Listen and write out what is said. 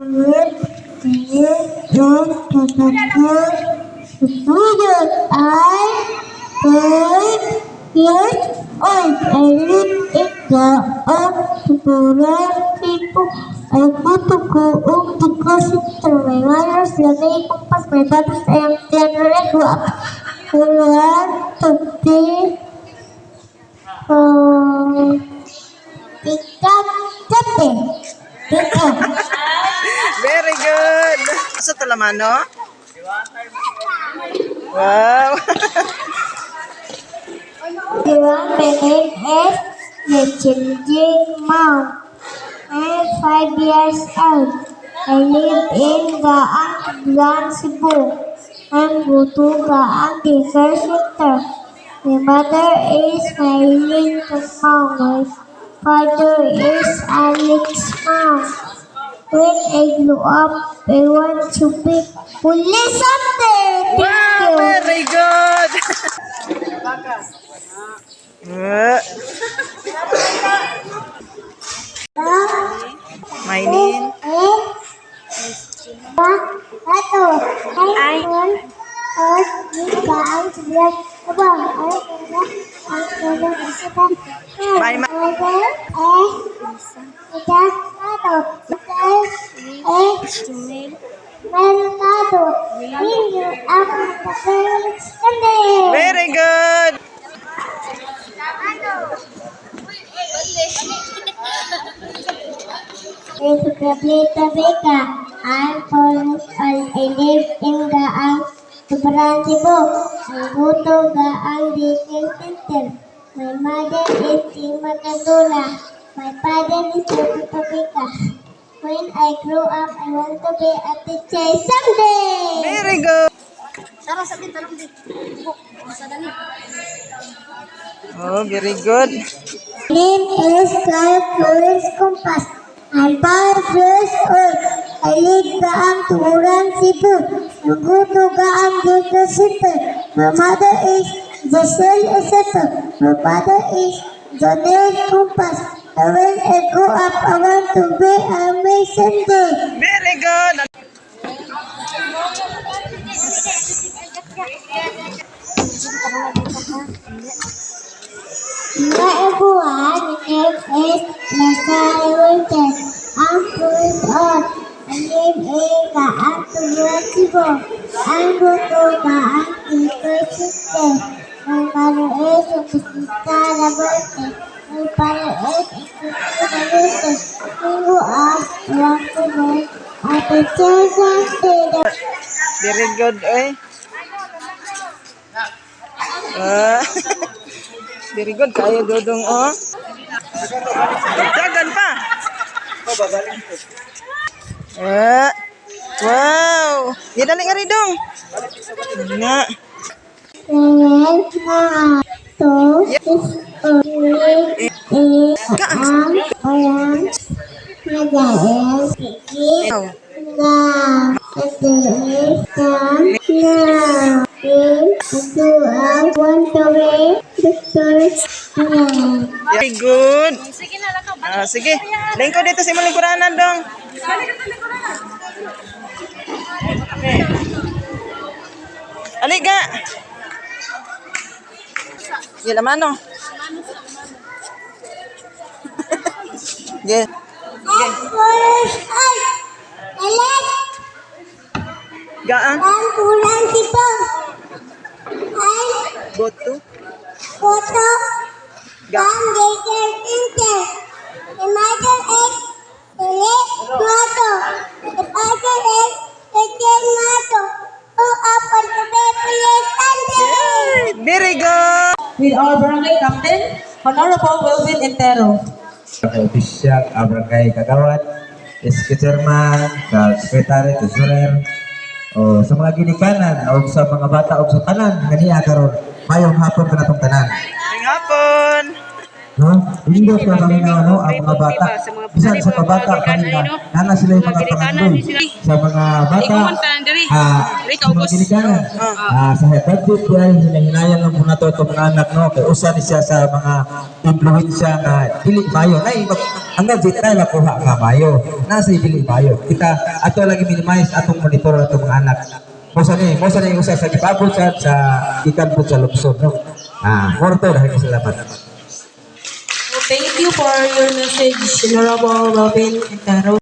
Student, I 8 years old. I live in the Tuburan people. I go to school to center. My mother's lamay kumpas. My father's ayam tiada regu. Keluar tepi tingkat tepi. Very good. Sa talamano? Wow. My name is the Changing Mom. I'm 5 years old. I live in Gaang, Cebu. I'm go to Gaang Daycare Center. My mother is Maylin Mom. My father is Alex Mom. When I grow up, I want to be police someday. Thank you. Very good. My name. Very good. I live in Gaang, Tuburan, Cebu. I go to Gaang Daycare Center. My mother is Tima Kadula. My father is Tutu Pabika. When I grow up, I want to be a teacher someday. Very good. Oh, very good. Name is Clark Flores Compass. I'm 5 years old. I live Gaang, Tuburan, Cebu. I go to Gaang Daycare Center. My mother is Giselle Eseto. My father is Jonel Compass. And when I grow up, I want to be a Mason Day. Very good. Hello everyone, my name is Leslie Wilton. I'm 4 years old. I live in Gaang, Tuburan, Cebu. I go to Gaang Daycare Center. My mother is Jessica Laborde. My father is Laborde. We go up around the world at the children's day. Very good, eh? Very good kayo, Dudong, oh. Dagan pa. Wow. Dali nga rin, Dong. Na. Very good. Sige. Lingkod dito sa imong lingkuranan, Dong. Aliga. Yan naman, no? Yes. Gaang? Tuburan, Cebu. Boto? Photo. Gaang Daycare Center. The mother is Philip Mato. The father is Etienne Mato. Who up on the police Sunday. Very good. With our barangay captain, Honorable Wilvin Entero. Official, barangay kagawad, SK Chairman, Sekretary, Treasurer, o sa mga ginikanan, o sa mga bata, o sa tanan, ganiya karon mayong hapon ka natong tanan. Ngayong hapon. No? Hindi ka kami na ang mga bata, bisan sa pabata kanina, nana sila yung mga pangandoy. Sa mga bata, sa mga ginikanan, sa budget yan, hinahinayan ng muna to itong mga anak, no? Kaya usa ni siya sa mga influensya na dili mayo. ang budget na makuha nga mayo. Nasa ibili mayo. Kita ato lagi minimize atong monitor atong mga anak. Mosa ni usa sa gipabot sa ikan po sa lungsod, no. Morto dahil salamat. Thank you for your message, Honorable Robin Entaro.